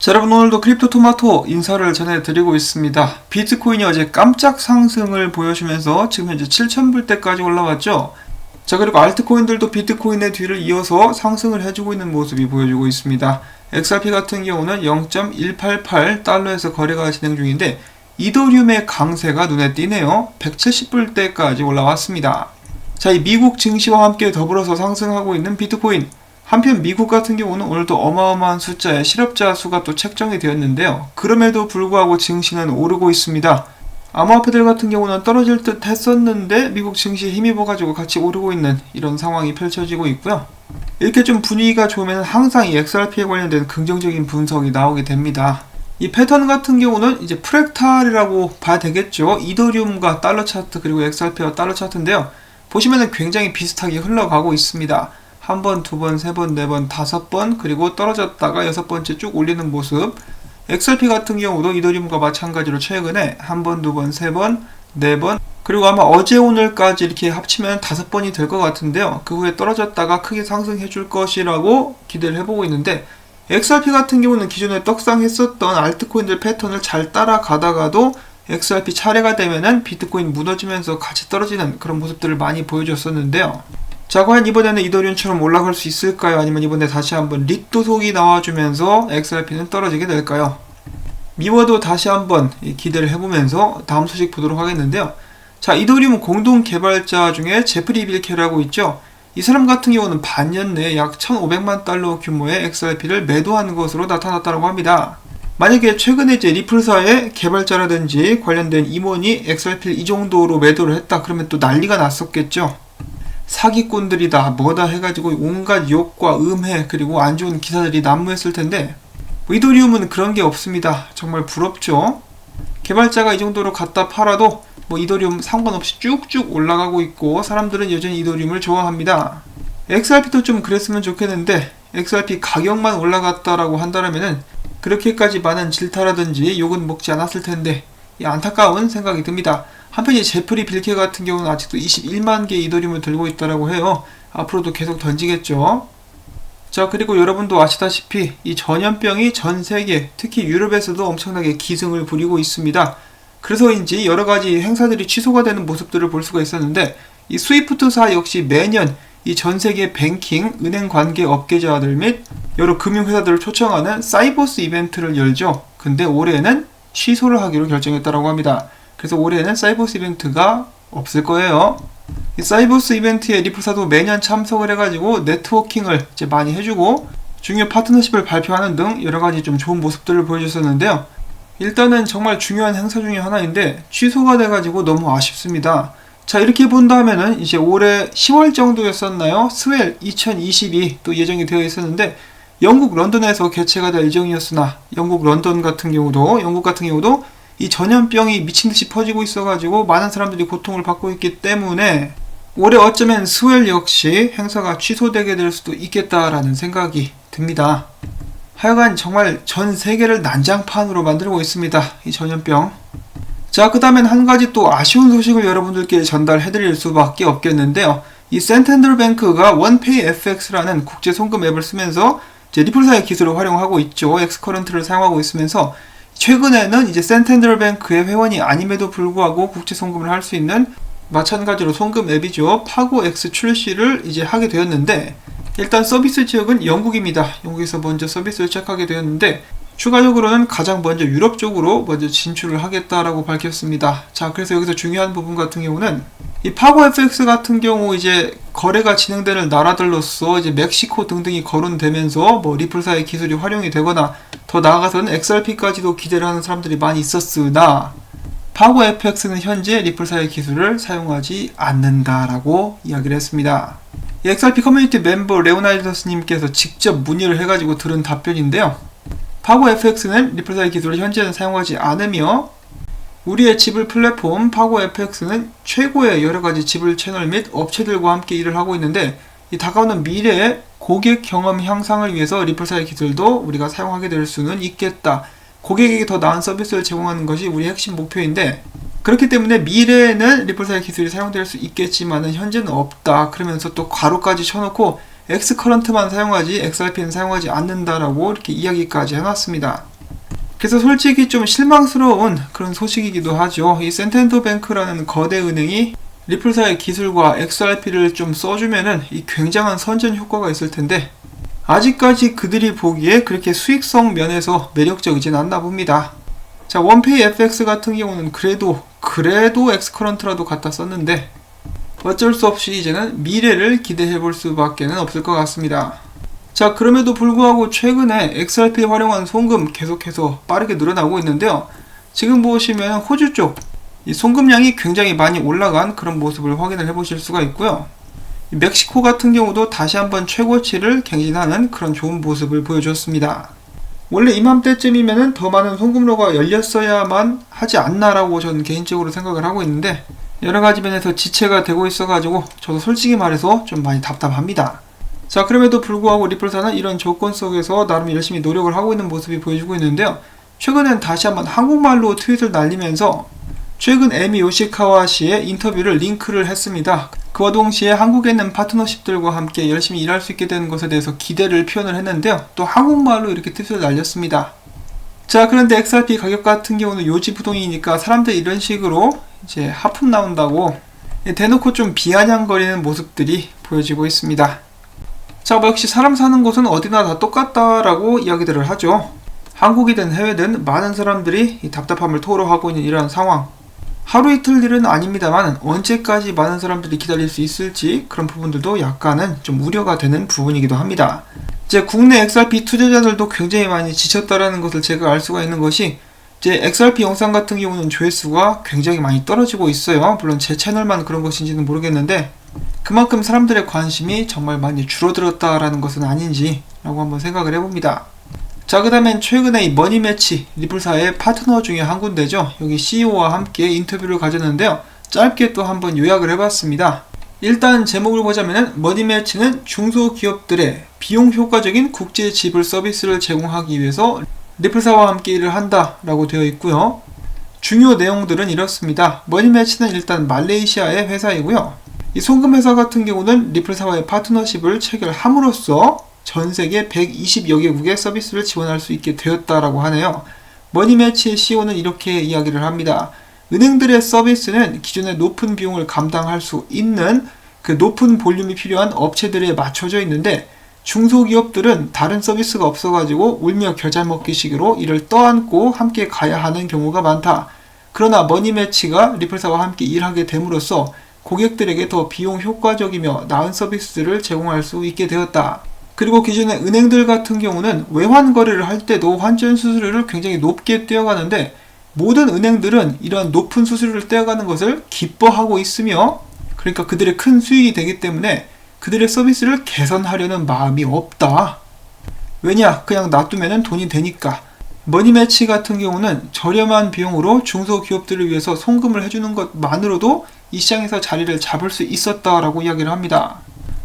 자, 여러분, 오늘도 크립토토마토 인사를 전해드리고 있습니다. 비트코인이 어제 깜짝 상승을 보여주면서 지금 현재 7,000불대까지 올라왔죠. 자, 그리고 알트코인들도 비트코인의 뒤를 이어서 상승을 해주고 있는 모습이 보여주고 있습니다. XRP 같은 경우는 0.188달러에서 거래가 진행 중인데 이더리움의 강세가 눈에 띄네요. 170불대까지 올라왔습니다. 자, 이 미국 증시와 함께 더불어서 상승하고 있는 비트코인. 한편 미국 같은 경우는 오늘도 어마어마한 숫자의 실업자 수가 또 책정이 되었는데요. 그럼에도 불구하고 증시는 오르고 있습니다. 암호화폐들 같은 경우는 떨어질 듯 했었는데 미국 증시에 힘입어가지고 같이 오르고 있는 이런 상황이 펼쳐지고 있고요. 이렇게 좀 분위기가 좋으면 항상 이 XRP에 관련된 긍정적인 분석이 나오게 됩니다. 이 패턴 같은 경우는 이제 프랙탈이라고 봐야 되겠죠. 이더리움과 달러 차트 그리고 XRP와 달러 차트인데요. 보시면은 굉장히 비슷하게 흘러가고 있습니다. 한 번, 두 번, 세 번, 네 번, 다섯 번, 그리고 떨어졌다가 여섯 번째 쭉 올리는 모습. XRP 같은 경우도 이더리움과 마찬가지로 최근에 한 번, 두 번, 세 번, 네 번, 그리고 아마 어제 오늘까지 이렇게 합치면 다섯 번이 될 것 같은데요. 그 후에 떨어졌다가 크게 상승해 줄 것이라고 기대를 해보고 있는데, XRP 같은 경우는 기존에 떡상했었던 알트코인들 패턴을 잘 따라가다가도 XRP 차례가 되면은 비트코인 무너지면서 같이 떨어지는 그런 모습들을 많이 보여줬었는데요. 자, 과연 이번에는 이더리움처럼 올라갈 수 있을까요? 아니면 이번에 다시 한번 릭도속이 나와주면서 XRP는 떨어지게 될까요? 미워도 다시 한번 기대를 해보면서 다음 소식 보도록 하겠는데요. 자, 이더리움 공동 개발자 중에 제프리 빌케라고 있죠. 이 사람 같은 경우는 반년 내에 약 1,500만 달러 규모의 XRP를 매도한 것으로 나타났다고 합니다. 만약에 최근에 이제 리플사의 개발자라든지 관련된 임원이 XRP를 이 정도로 매도를 했다 그러면 또 난리가 났었겠죠. 사기꾼들이다 뭐다 해가지고 온갖 욕과 음해 그리고 안 좋은 기사들이 난무했을 텐데 이더리움은 그런 게 없습니다. 정말 부럽죠. 개발자가 이 정도로 갖다 팔아도 이더리움 상관없이 쭉쭉 올라가고 있고 사람들은 여전히 이더리움을 좋아합니다. XRP도 좀 그랬으면 좋겠는데 XRP 가격만 올라갔다라고 한다면은 그렇게까지 많은 질타라든지 욕은 먹지 않았을 텐데 안타까운 생각이 듭니다. 한편 이 제프리 빌케 같은 경우는 아직도 21만 개의 이더리움을 들고 있다고 해요. 앞으로도 계속 던지겠죠. 자, 그리고 여러분도 아시다시피 이 전염병이 전 세계 특히 유럽에서도 엄청나게 기승을 부리고 있습니다. 그래서인지 여러가지 행사들이 취소가 되는 모습들을 볼 수가 있었는데 이 스위프트사 역시 매년 이 전 세계 뱅킹, 은행 관계 업계자들 및 여러 금융회사들을 초청하는 사이버스 이벤트를 열죠. 근데 올해는 취소를 하기로 결정했다고 합니다. 그래서 올해는 사이버스 이벤트가 없을 거예요. 이 사이버스 이벤트에 리플사도 매년 참석을 해가지고 네트워킹을 이제 많이 해주고 중요 파트너십을 발표하는 등 여러가지 좀 좋은 모습들을 보여줬었는데요. 일단은 정말 중요한 행사 중에 하나인데 취소가 돼가지고 너무 아쉽습니다. 자, 이렇게 본다면은 이제 올해 10월 정도였었나요? 스웰 2022 또 예정이 되어 있었는데 영국 런던에서 개최가 될 예정이었으나 영국 같은 경우도 이 전염병이 미친듯이 퍼지고 있어가지고 많은 사람들이 고통을 받고 있기 때문에 올해 어쩌면 스웰 역시 행사가 취소되게 될 수도 있겠다라는 생각이 듭니다. 하여간 정말 전 세계를 난장판으로 만들고 있습니다. 이 전염병. 자, 그 다음엔 한 가지 또 아쉬운 소식을 여러분들께 전달해드릴 수밖에 없겠는데요. 이 센텐더뱅크가 원페이 FX라는 국제 송금 앱을 쓰면서 이제 리플사의 기술을 활용하고 있죠. 엑스커런트를 사용하고 있으면서 최근에는 이제 센텐더뱅크의 회원이 아님에도 불구하고 국제 송금을 할 수 있는 마찬가지로 송금 앱이죠. 파고X 출시를 이제 하게 되었는데 일단 서비스 지역은 영국입니다. 영국에서 먼저 서비스를 시작하게 되었는데 추가적으로는 가장 먼저 유럽 쪽으로 먼저 진출을 하겠다라고 밝혔습니다. 자, 그래서 여기서 중요한 부분 같은 경우는 이 파고FX 같은 경우 이제 거래가 진행되는 나라들로서 이제 멕시코 등등이 거론되면서 리플사의 기술이 활용이 되거나 더 나아가서는 XRP까지도 기대를 하는 사람들이 많이 있었으나 파고FX는 현재 리플사의 기술을 사용하지 않는다라고 이야기를 했습니다. 이 XRP 커뮤니티 멤버 레오나이더스님께서 직접 문의를 해가지고 들은 답변인데요. 파고FX는 리플사의 기술을 현재는 사용하지 않으며 우리의 지불 플랫폼 파고FX는 최고의 여러가지 지불 채널 및 업체들과 함께 일을 하고 있는데 이 다가오는 미래에 고객 경험 향상을 위해서 리플사의 기술도 우리가 사용하게 될 수는 있겠다. 고객에게 더 나은 서비스를 제공하는 것이 우리의 핵심 목표인데 그렇기 때문에 미래에는 리플사의 기술이 사용될 수 있겠지만 현재는 없다. 그러면서 또 괄호까지 쳐놓고 엑스커런트만 사용하지 XRP는 사용하지 않는다라고 이렇게 이야기까지 해놨습니다. 그래서 솔직히 좀 실망스러운 그런 소식이기도 하죠. 이 센텐더뱅크라는 거대 은행이 리플사의 기술과 XRP를 좀 써주면은 이 굉장한 선전 효과가 있을 텐데 아직까지 그들이 보기에 그렇게 수익성 면에서 매력적이진 않나 봅니다. 자, 원페이 FX 같은 경우는 그래도 엑스커런트라도 갖다 썼는데 어쩔 수 없이 이제는 미래를 기대해 볼 수밖에 없을 것 같습니다. 자, 그럼에도 불구하고 최근에 XRP 활용한 송금 계속해서 빠르게 늘어나고 있는데요. 지금 보시면 호주 쪽 이 송금량이 굉장히 많이 올라간 그런 모습을 확인을 해보실 수가 있고요. 멕시코 같은 경우도 다시 한번 최고치를 갱신하는 그런 좋은 모습을 보여줬습니다. 원래 이맘때쯤이면은 더 많은 송금로가 열렸어야만 하지 않나라고 저는 개인적으로 생각을 하고 있는데 여러가지 면에서 지체가 되고 있어가지고 저도 솔직히 말해서 좀 많이 답답합니다. 자, 그럼에도 불구하고 리플사는 이런 조건 속에서 나름 열심히 노력을 하고 있는 모습이 보여주고 있는데요. 최근엔 다시 한번 한국말로 트윗을 날리면서 최근 에미 요시카와 씨의 인터뷰를 링크를 했습니다. 그와 동시에 한국에 있는 파트너십들과 함께 열심히 일할 수 있게 되는 것에 대해서 기대를 표현을 했는데요. 또 한국말로 이렇게 트윗을 날렸습니다. 자, 그런데 XRP 가격 같은 경우는 요지부동이니까 사람들이 이런 식으로 이제 하품 나온다고 대놓고 좀 비아냥거리는 모습들이 보여지고 있습니다. 자, 역시 사람 사는 곳은 어디나 다 똑같다라고 이야기들을 하죠. 한국이든 해외든 많은 사람들이 이 답답함을 토로하고 있는 이러한 상황. 하루 이틀 일은 아닙니다만 언제까지 많은 사람들이 기다릴 수 있을지 그런 부분들도 약간은 좀 우려가 되는 부분이기도 합니다. 이제 국내 XRP 투자자들도 굉장히 많이 지쳤다라는 것을 제가 알 수가 있는 것이 이제 XRP 영상 같은 경우는 조회수가 굉장히 많이 떨어지고 있어요. 물론 제 채널만 그런 것인지는 모르겠는데 그만큼 사람들의 관심이 정말 많이 줄어들었다라는 것은 아닌지 라고 한번 생각을 해봅니다. 자, 그 다음엔 최근에 이 머니매치 리플사의 파트너 중에 한 군데죠. 여기 CEO와 함께 인터뷰를 가졌는데요. 짧게 또 한번 요약을 해봤습니다. 일단 제목을 보자면은 머니매치는 중소기업들의 비용 효과적인 국제 지불 서비스를 제공하기 위해서 리플사와 함께 일을 한다 라고 되어 있고요. 중요 내용들은 이렇습니다. 머니매치는 일단 말레이시아의 회사이고요. 이 송금회사 같은 경우는 리플사와의 파트너십을 체결함으로써 전세계 120여 개국의 서비스를 지원할 수 있게 되었다라고 하네요. 머니매치의 CEO는 이렇게 이야기를 합니다. 은행들의 서비스는 기존의 높은 비용을 감당할 수 있는 그 높은 볼륨이 필요한 업체들에 맞춰져 있는데 중소기업들은 다른 서비스가 없어가지고 울며 겨자 먹기식으로 이를 떠안고 함께 가야 하는 경우가 많다. 그러나 머니매치가 리플사와 함께 일하게 됨으로써 고객들에게 더 비용 효과적이며 나은 서비스를 제공할 수 있게 되었다. 그리고 기존의 은행들 같은 경우는 외환 거래를 할 때도 환전 수수료를 굉장히 높게 떼어가는데 모든 은행들은 이러한 높은 수수료를 떼어가는 것을 기뻐하고 있으며 그러니까 그들의 큰 수익이 되기 때문에 그들의 서비스를 개선하려는 마음이 없다. 왜냐? 그냥 놔두면 돈이 되니까. 머니매치 같은 경우는 저렴한 비용으로 중소기업들을 위해서 송금을 해주는 것만으로도 이 시장에서 자리를 잡을 수 있었다라고 이야기를 합니다.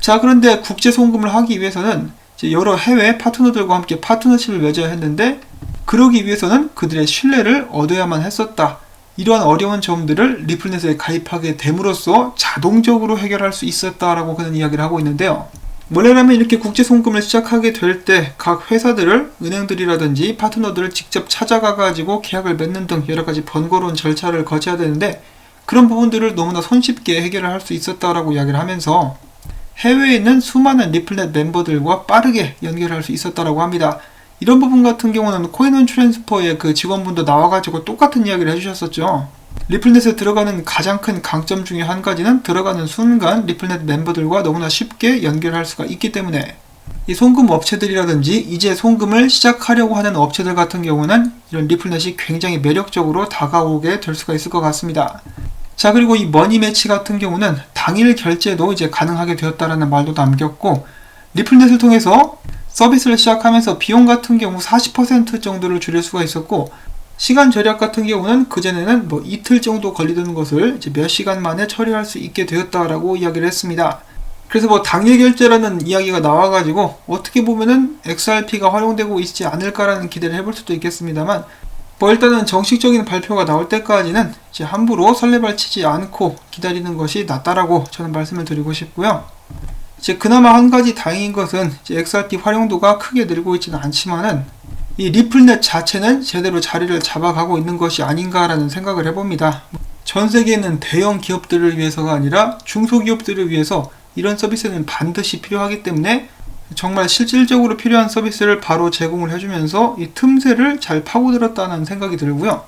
자, 그런데 국제 송금을 하기 위해서는 이제 여러 해외 파트너들과 함께 파트너십을 맺어야 했는데 그러기 위해서는 그들의 신뢰를 얻어야만 했었다. 이러한 어려운 점들을 리플넷에 가입하게 됨으로써 자동적으로 해결할 수 있었다라고 그는 이야기를 하고 있는데요. 원래라면 이렇게 국제 송금을 시작하게 될 때 각 회사들을 은행들이라든지 파트너들을 직접 찾아가 가지고 계약을 맺는 등 여러 가지 번거로운 절차를 거쳐야 되는데 그런 부분들을 너무나 손쉽게 해결을 할 수 있었다라고 이야기를 하면서 해외에 있는 수많은 리플넷 멤버들과 빠르게 연결할 수 있었다라고 합니다. 이런 부분 같은 경우는 코인원 트랜스퍼의 그 직원분도 나와가지고 똑같은 이야기를 해주셨었죠. 리플넷에 들어가는 가장 큰 강점 중에 한 가지는 들어가는 순간 리플넷 멤버들과 너무나 쉽게 연결할 수가 있기 때문에 이 송금 업체들이라든지 이제 송금을 시작하려고 하는 업체들 같은 경우는 이런 리플넷이 굉장히 매력적으로 다가오게 될 수가 있을 것 같습니다. 자, 그리고 이 머니매치 같은 경우는 당일 결제도 이제 가능하게 되었다라는 말도 남겼고 리플넷을 통해서 서비스를 시작하면서 비용 같은 경우 40% 정도를 줄일 수가 있었고 시간 절약 같은 경우는 그전에는 이틀 정도 걸리던 것을 이제 몇 시간 만에 처리할 수 있게 되었다라고 이야기를 했습니다. 그래서 당일 결제라는 이야기가 나와가지고 어떻게 보면은 XRP가 활용되고 있지 않을까라는 기대를 해볼 수도 있겠습니다만 일단은 정식적인 발표가 나올 때까지는 이제 함부로 설레발치지 않고 기다리는 것이 낫다라고 저는 말씀을 드리고 싶고요. 이제 그나마 한 가지 다행인 것은 이제 XRP 활용도가 크게 늘고 있지는 않지만은 이 리플넷 자체는 제대로 자리를 잡아가고 있는 것이 아닌가라는 생각을 해봅니다. 전 세계에 있는 대형 기업들을 위해서가 아니라 중소기업들을 위해서 이런 서비스는 반드시 필요하기 때문에 정말 실질적으로 필요한 서비스를 바로 제공을 해주면서 이 틈새를 잘 파고들었다는 생각이 들고요.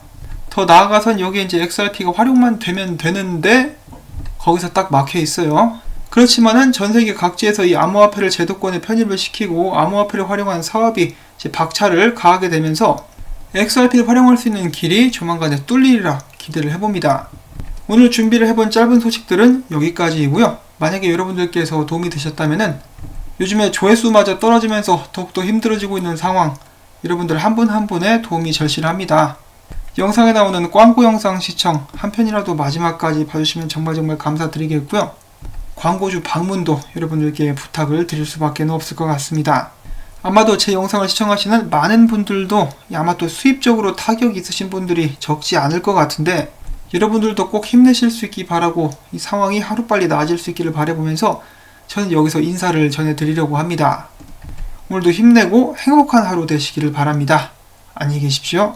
더 나아가선 여기에 이제 XRP가 활용만 되면 되는데 거기서 딱 막혀 있어요. 그렇지만은 전 세계 각지에서 이 암호화폐를 제도권에 편입을 시키고 암호화폐를 활용한 사업이 이제 박차를 가하게 되면서 XRP를 활용할 수 있는 길이 조만간에 뚫리리라 기대를 해봅니다. 오늘 준비를 해본 짧은 소식들은 여기까지이고요. 만약에 여러분들께서 도움이 되셨다면은 요즘에 조회수마저 떨어지면서 더욱더 힘들어지고 있는 상황, 여러분들 한 분 한 분의 도움이 절실합니다. 영상에 나오는 광고 영상 시청 한 편이라도 마지막까지 봐주시면 정말 감사드리겠고요. 광고주 방문도 여러분들께 부탁을 드릴 수밖에 없을 것 같습니다. 아마도 제 영상을 시청하시는 많은 분들도 아마 또 수입적으로 타격이 있으신 분들이 적지 않을 것 같은데 여러분들도 꼭 힘내실 수 있기 바라고 이 상황이 하루빨리 나아질 수 있기를 바라보면서 저는 여기서 인사를 전해드리려고 합니다. 오늘도 힘내고 행복한 하루 되시기를 바랍니다. 안녕히 계십시오.